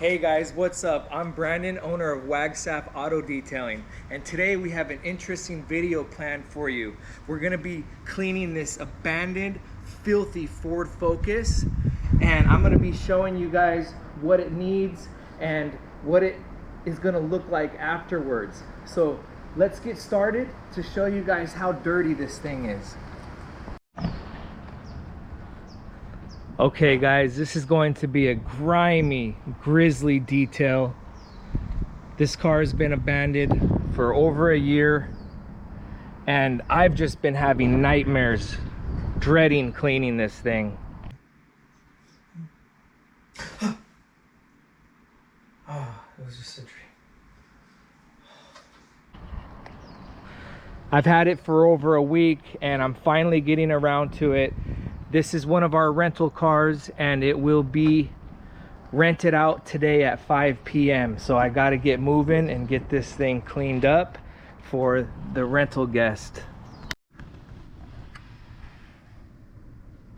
Hey guys, what's up? I'm Brandon, owner of Wagsap Auto Detailing, and today we have an interesting video planned for you. We're gonna be cleaning this abandoned, filthy Ford Focus, and I'm gonna be showing you guys what it needs and what it is gonna look like afterwards. So let's get started to show you guys how dirty this thing is. Okay guys, this is going to be a grimy, grisly detail. This car has been abandoned for over a year, and I've just been having nightmares, dreading cleaning this thing. Oh, it was just a dream. I've had it for over a week, and I'm finally getting around to it. This is one of our rental cars, and it will be rented out today at 5 p.m. So I got to get moving and get this thing cleaned up for the rental guest.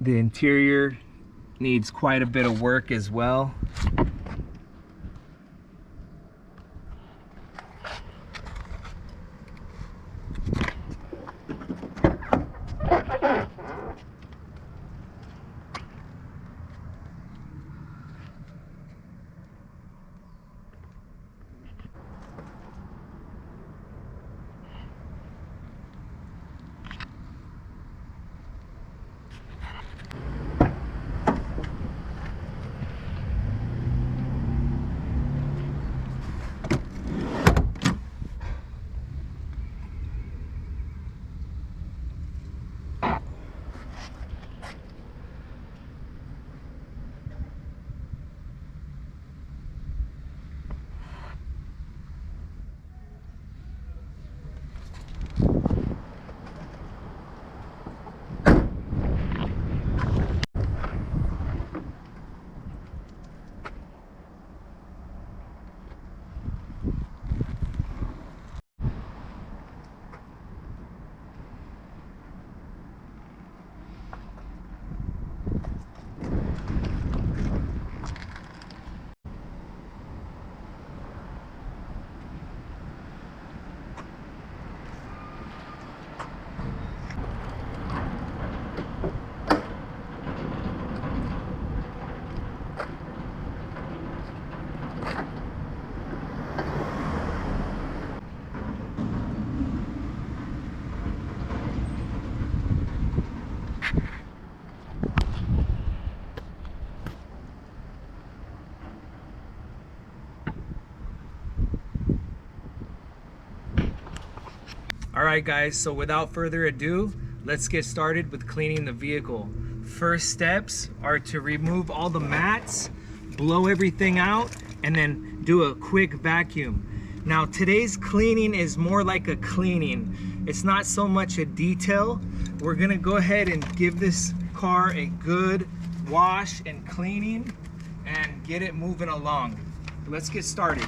The interior needs quite a bit of work as well. Alright guys, so without further ado, let's get started with cleaning the vehicle. First steps are to remove all the mats, blow everything out, and then do a quick vacuum. Now today's cleaning is more like a cleaning. It's not so much a detail. We're gonna go ahead and give this car a good wash and cleaning and get it moving along. Let's get started.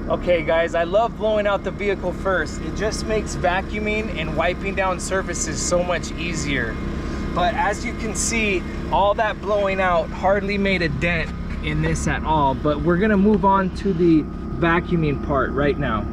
Okay guys, I love blowing out the vehicle first. It just makes vacuuming and wiping down surfaces so much easier. But as you can see, all that blowing out hardly made a dent in this at all. But we're gonna move on to the vacuuming part right now.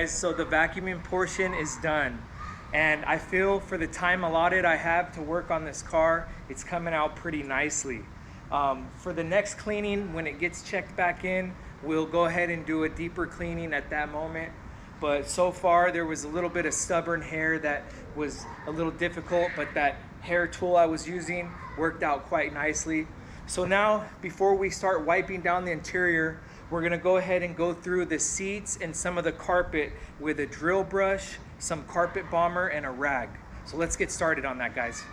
guys, so the vacuuming portion is done. And I feel for the time allotted I have to work on this car, it's coming out pretty nicely. For the next cleaning, when it gets checked back in, we'll go ahead and do a deeper cleaning at that moment. But so far there was a little bit of stubborn hair that was a little difficult, but that hair tool I was using worked out quite nicely. So now, before we start wiping down the interior, we're gonna go ahead and go through the seats and some of the carpet with a drill brush, some carpet bomber, and a rag. So let's get started on that, guys.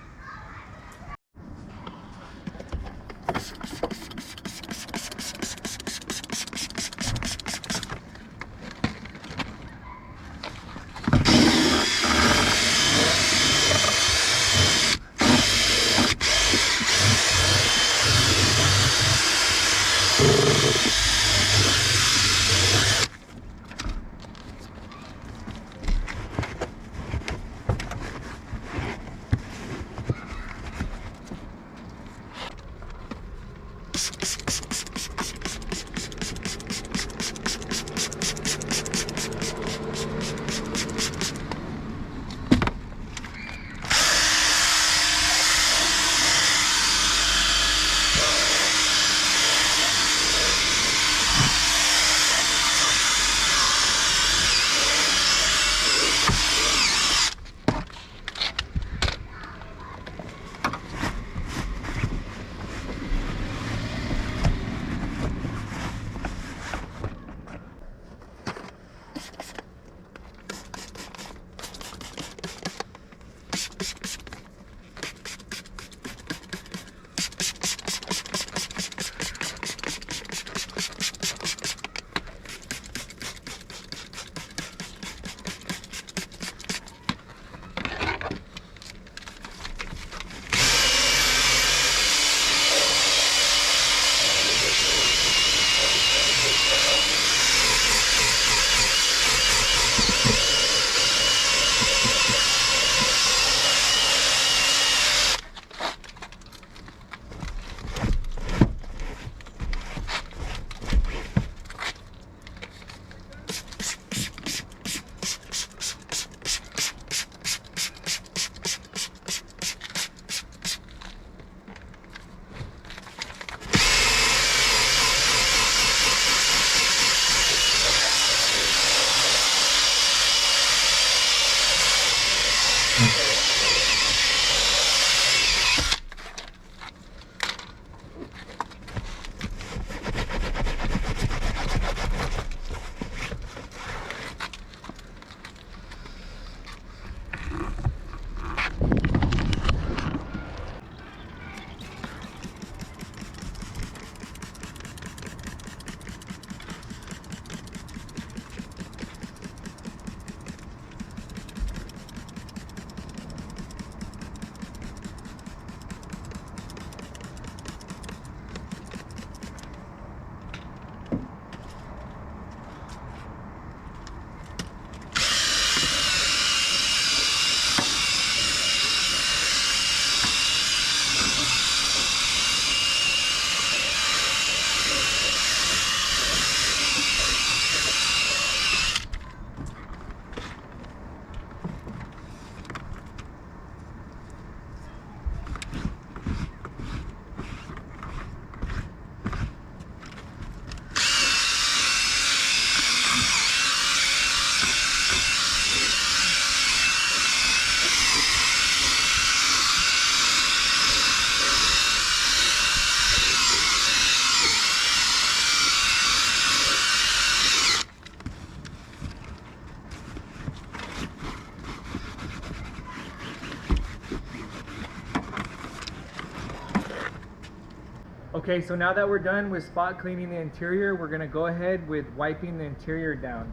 Okay, so now that we're done with spot cleaning the interior, we're gonna go ahead with wiping the interior down.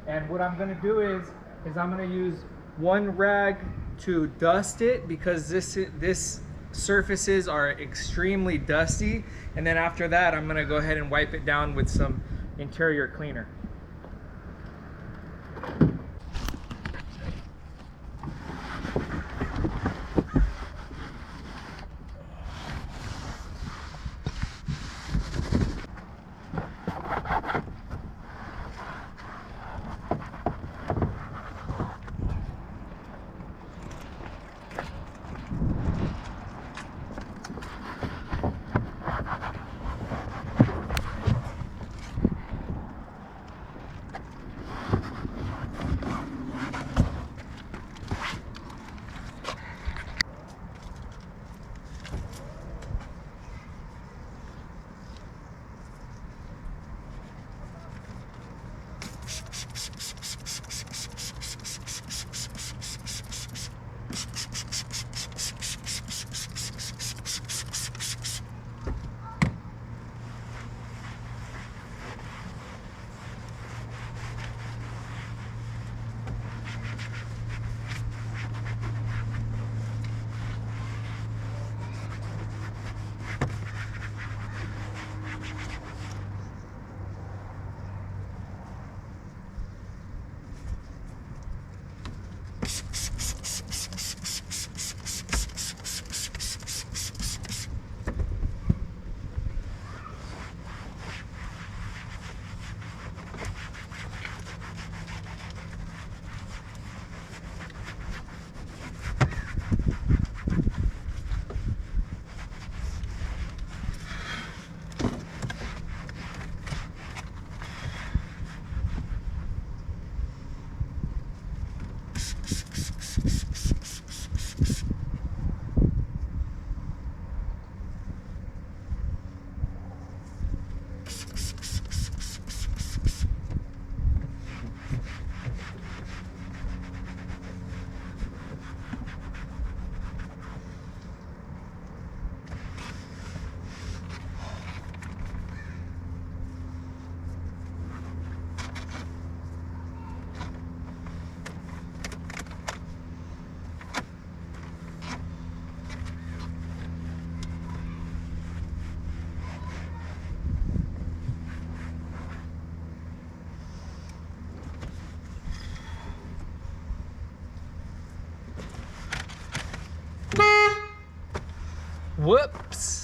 And what I'm gonna do is I'm gonna use one rag to dust it, because this surfaces are extremely dusty. And then after that, I'm gonna go ahead and wipe it down with some interior cleaner. Whoops.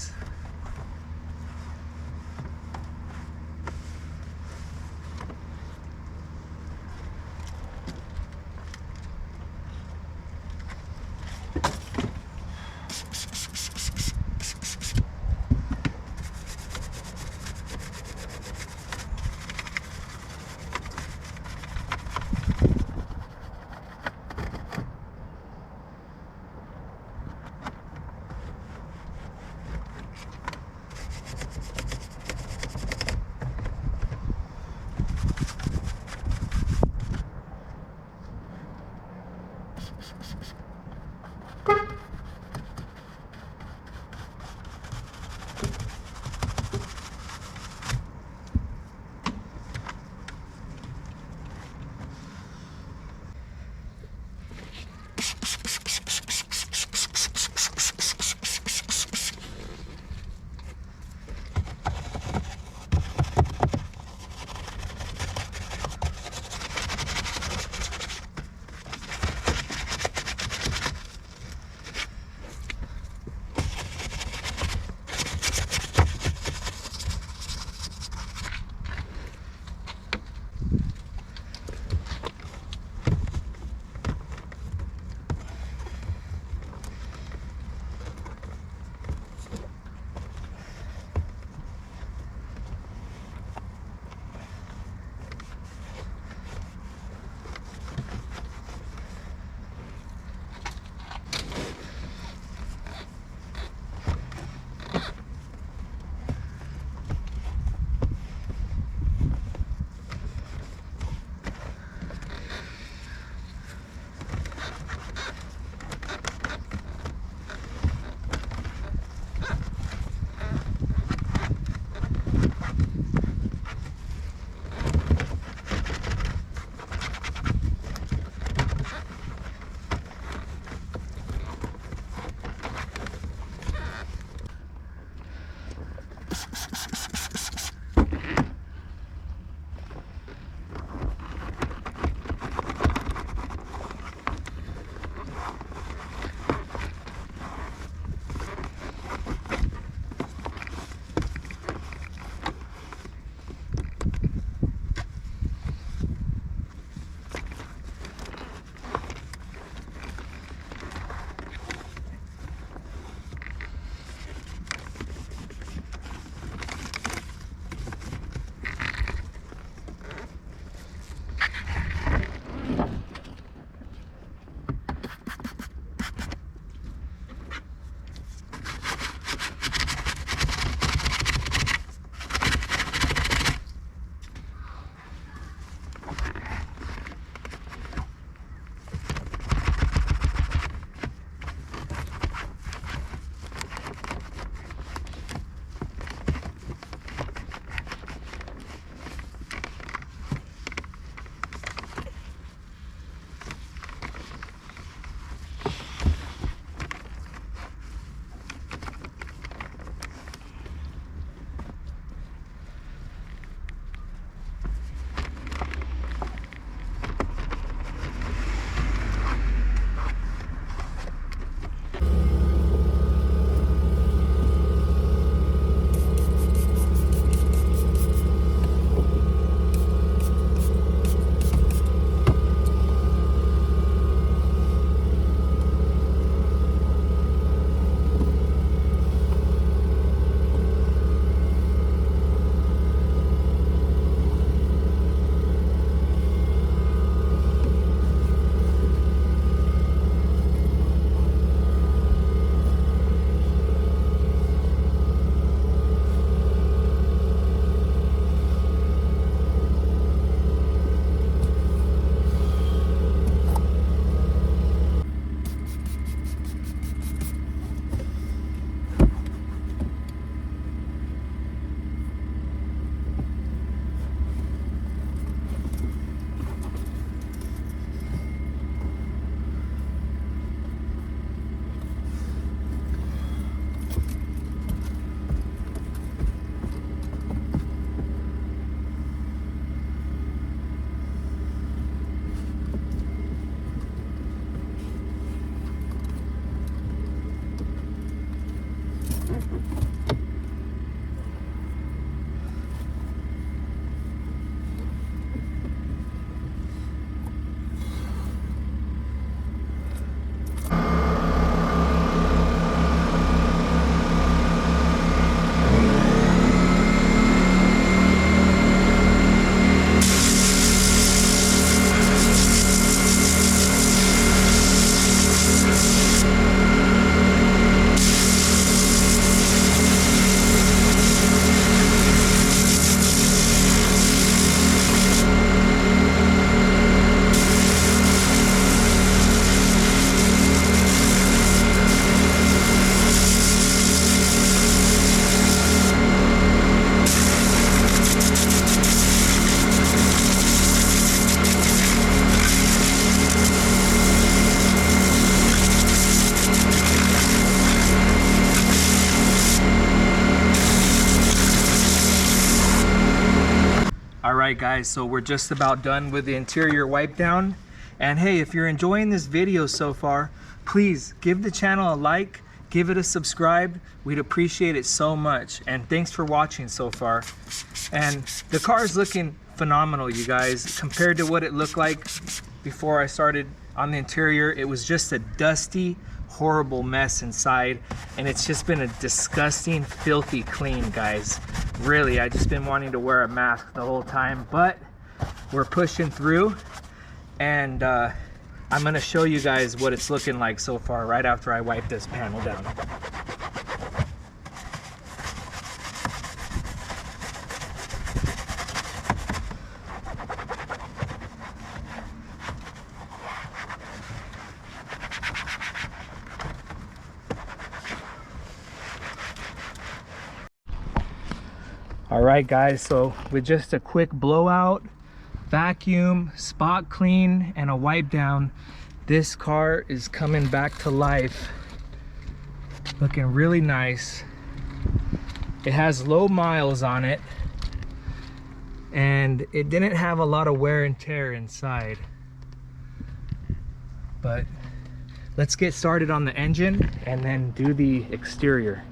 guys, so we're just about done with the interior wipe down. And hey, if you're enjoying this video so far, please give the channel a like, give it a subscribe. We'd appreciate it so much. And thanks for watching so far. And the car is looking phenomenal, you guys. Compared to what it looked like before I started on the interior, it was just a dusty, horrible mess inside. And it's just been a disgusting, filthy clean, guys. Really, I just been wanting to wear a mask the whole time, but we're pushing through. And I'm gonna show you guys what it's looking like so far right after I wipe this panel down. All right, guys, so with just a quick blowout, vacuum, spot clean, and a wipe down, this car is coming back to life, looking really nice. It has low miles on it, and it didn't have a lot of wear and tear inside. But let's get started on the engine and then do the exterior.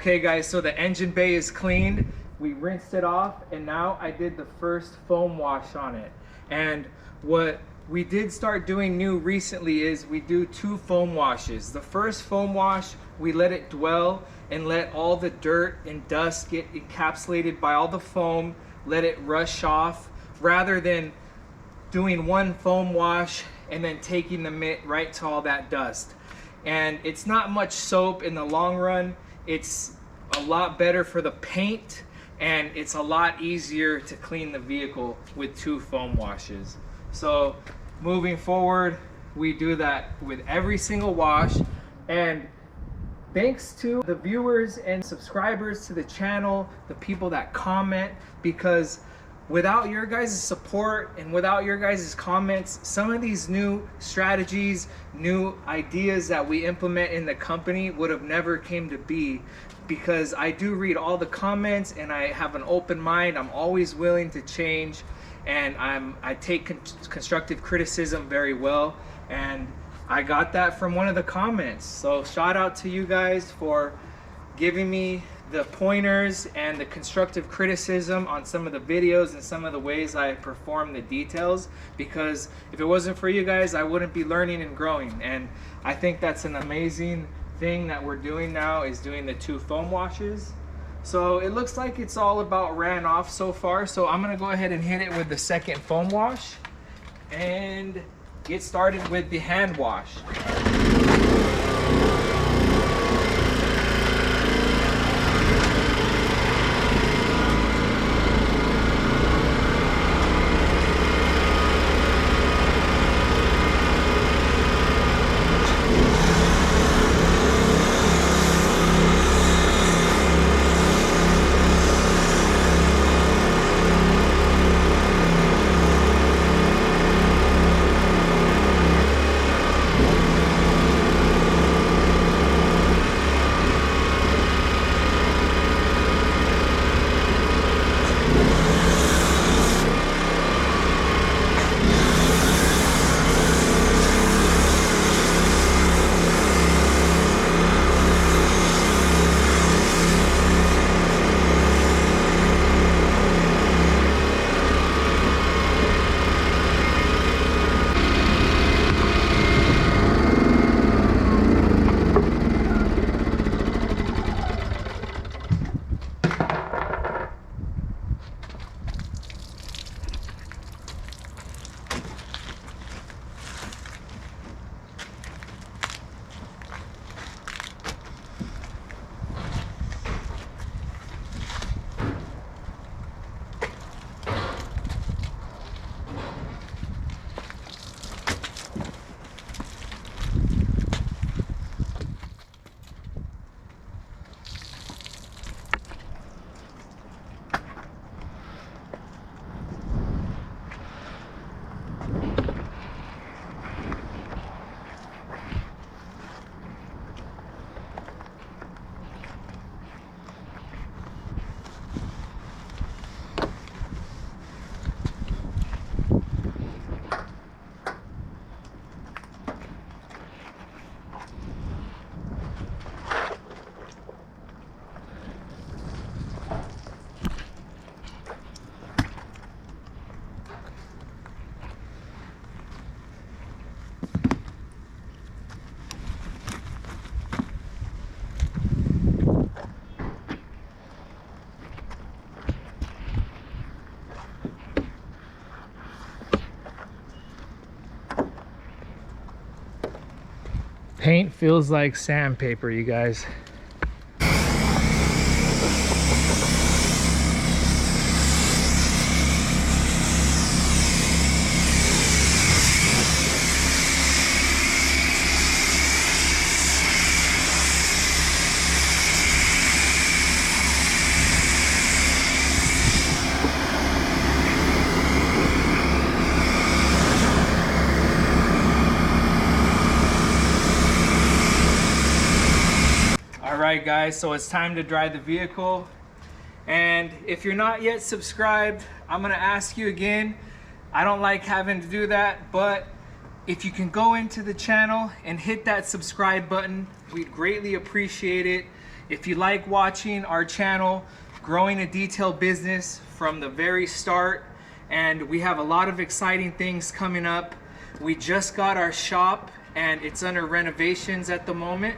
Okay guys, so the engine bay is cleaned. We rinsed it off, and now I did the first foam wash on it. And what we did start doing new recently is we do 2 foam washes. The first foam wash, we let it dwell and let all the dirt and dust get encapsulated by all the foam, let it rush off, rather than doing 1 foam wash and then taking the mitt right to all that dust. And it's not much soap in the long run. It's a lot better for the paint, and it's a lot easier to clean the vehicle with 2 foam washes. So moving forward, we do that with every single wash. And thanks to the viewers and subscribers to the channel, the people that comment, because without your guys' support and without your guys' comments, some of these new strategies, new ideas that we implement in the company would have never came to be, because I do read all the comments and I have an open mind. I'm always willing to change, and I take constructive criticism very well, and I got that from one of the comments. So shout out to you guys for giving me the pointers and the constructive criticism on some of the videos and some of the ways I perform the details, because if it wasn't for you guys, I wouldn't be learning and growing. And I think that's an amazing thing that we're doing now, is doing the 2 foam washes. So it looks like it's all about ran off so far. So I'm gonna go ahead and hit it with the second foam wash and get started with the hand wash. Paint feels like sandpaper, you guys. Alright guys, so it's time to dry the vehicle. And if you're not yet subscribed, I'm gonna ask you again. I don't like having to do that, but if you can go into the channel and hit that subscribe button, we'd greatly appreciate it. if you like watching our channel, growing a detail business from the very start, and we have a lot of exciting things coming up. We just got our shop and it's under renovations at the moment,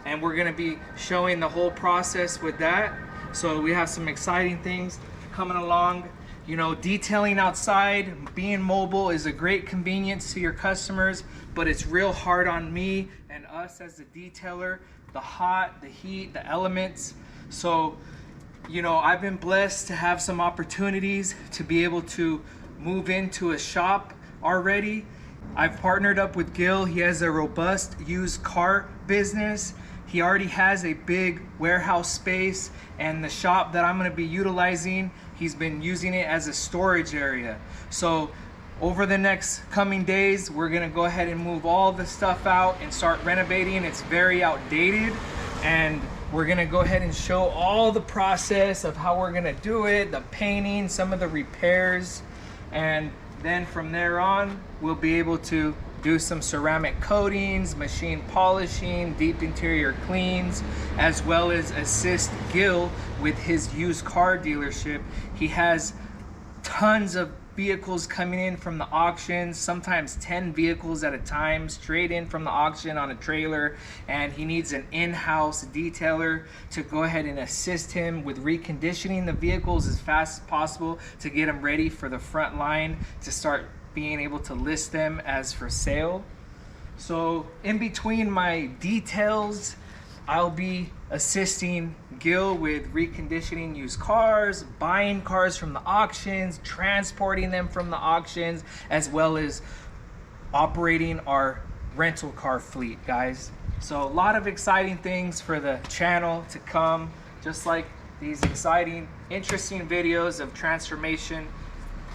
and we're gonna be showing the whole process with that. So we have some exciting things coming along. You know, detailing outside, being mobile is a great convenience to your customers, but it's real hard on me and us as a detailer, the hot, the heat, the elements. So, you know, I've been blessed to have some opportunities to be able to move into a shop already. I've partnered up with Gil. He has a robust used car business. He already has a big warehouse space, and the shop that I'm going to be utilizing, he's been using it as a storage area. So over the next coming days, we're going to go ahead and move all the stuff out and start renovating. It's very outdated, and we're going to go ahead and show all the process of how we're going to do it, the painting, some of the repairs, and then from there on, we'll be able to do some ceramic coatings, machine polishing, deep interior cleans, as well as assist Gil with his used car dealership. He has tons of vehicles coming in from the auctions, sometimes 10 vehicles at a time, straight in from the auction on a trailer, and he needs an in-house detailer to go ahead and assist him with reconditioning the vehicles as fast as possible to get them ready for the front line to start being able to list them as for sale. So in between my details, I'll be assisting Gil with reconditioning used cars, buying cars from the auctions, transporting them from the auctions, as well as operating our rental car fleet, guys. So a lot of exciting things for the channel to come, just like these exciting, interesting videos of transformation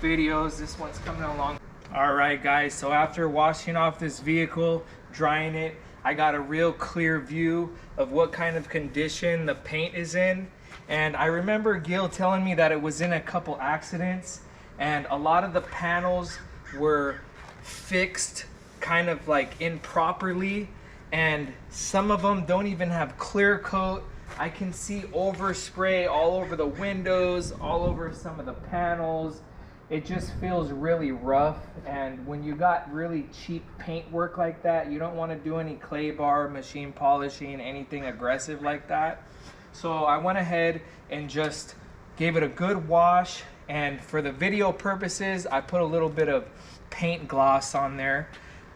videos. This one's coming along. All right, guys, so after washing off this vehicle, drying it, I got a real clear view of what kind of condition the paint is in. And I remember Gil telling me that it was in a couple accidents, and a lot of the panels were fixed kind of like improperly, and some of them don't even have clear coat. I can see overspray all over the windows, all over some of the panels. It just feels really rough, and when you got really cheap paint work like that, you don't want to do any clay bar, machine polishing, anything aggressive like that. So I went ahead and just gave it a good wash, and for the video purposes, I put a little bit of paint gloss on there.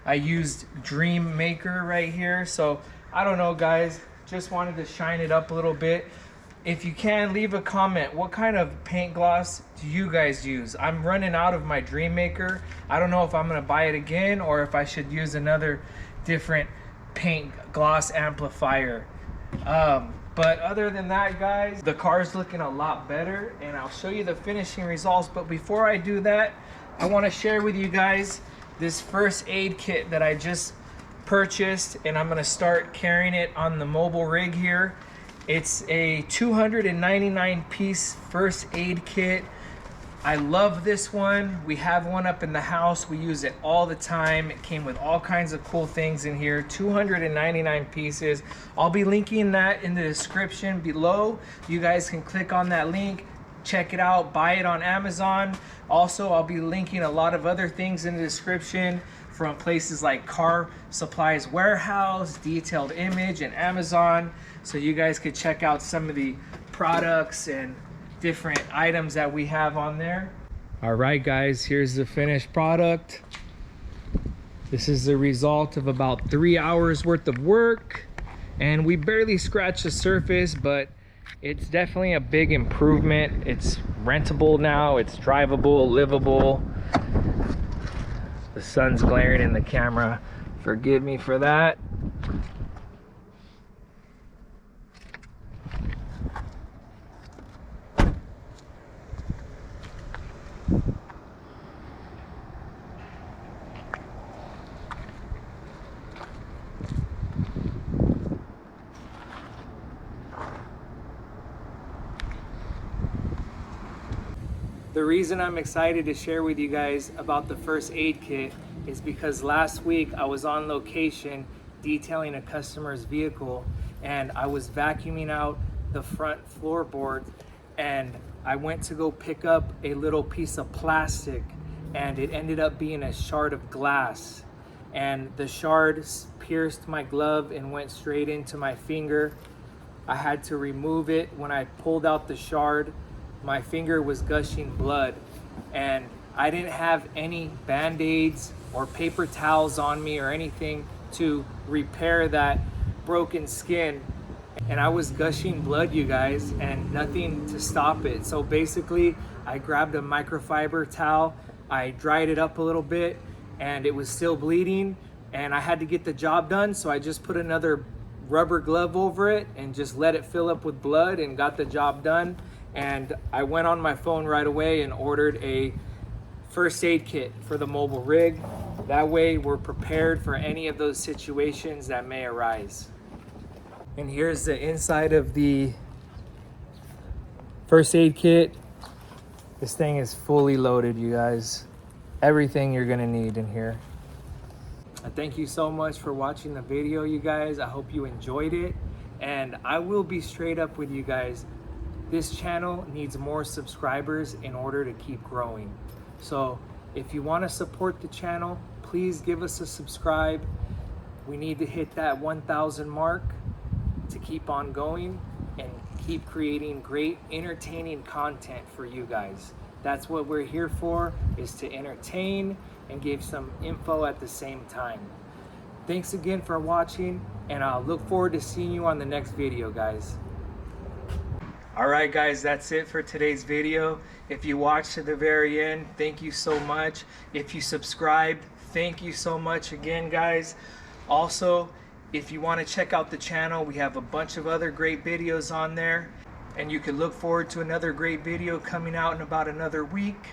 I used Dream Maker right here, so I don't know, guys, just wanted to shine it up a little bit. If you can, leave a comment. What kind of paint gloss do you guys use? I'm running out of my Dream Maker. I don't know if I'm gonna buy it again or if I should use another different paint gloss amplifier. But other than that, guys, the car's looking a lot better, and I'll show you the finishing results. But before I do that, I wanna share with you guys this first aid kit that I just purchased, and I'm gonna start carrying it on the mobile rig here. It's a 299 piece first aid kit. I love this one. We have one up in the house. We use it all the time. It came with all kinds of cool things in here. 299 pieces. I'll be linking that in the description below. You guys can click on that link, check it out, buy it on Amazon. Also, I'll be linking a lot of other things in the description from places like Car Supplies Warehouse, Detailed Image, and Amazon. So you guys could check out some of the products and different items that we have on there. All right, guys, here's the finished product. This is the result of about 3 hours worth of work, and we barely scratched the surface, but it's definitely a big improvement. It's rentable now, it's drivable, livable. The sun's glaring in the camera. Forgive me for that. The reason I'm excited to share with you guys about the first aid kit is because last week I was on location detailing a customer's vehicle, and I was vacuuming out the front floorboard, and I went to go pick up a little piece of plastic, and it ended up being a shard of glass, and the shard pierced my glove and went straight into my finger. I had to remove it. When I pulled out the shard, my finger was gushing blood, and I didn't have any band-aids or paper towels on me or anything to repair that broken skin, and I was gushing blood, you guys, and nothing to stop it. So basically I grabbed a microfiber towel, I dried it up a little bit, and it was still bleeding, and I had to get the job done, so I just put another rubber glove over it and just let it fill up with blood and got the job done. And I went on my phone right away and ordered a first aid kit for the mobile rig. That way we're prepared for any of those situations that may arise. And here's the inside of the first aid kit. This thing is fully loaded, you guys. Everything you're gonna need in here. I thank you so much for watching the video, you guys. I hope you enjoyed it. And I will be straight up with you guys. This channel needs more subscribers in order to keep growing. So if you want to support the channel, please give us a subscribe. We need to hit that 1,000 mark to keep on going and keep creating great entertaining content for you guys. That's what we're here for, is to entertain and give some info at the same time. Thanks again for watching, and I'll look forward to seeing you on the next video, guys. All right, guys, that's it for today's video. If you watched to the very end, thank you so much. If you subscribed, thank you so much again, guys. Also, if you want to check out the channel, we have a bunch of other great videos on there, and you can look forward to another great video coming out in about another week.